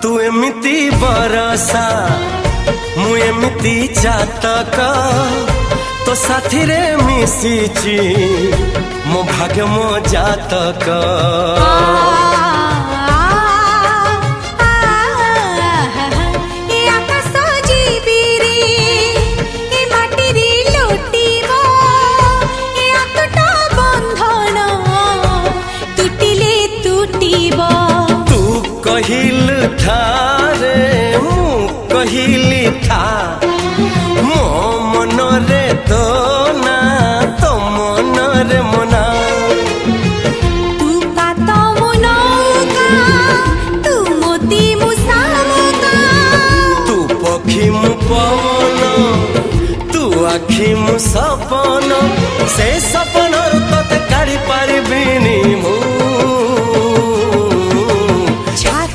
तू एमिति बरसा मु एमिति चातक तो साथी रे मिशिची मो भाग्य मो जातक कहिल था रे मु कहिली था मो मन रे तो ना तो मन रे मना तू का तो मुनौका तू मोती मुसामुका तू पखी मु पवन तू आखी मु सपन से सपन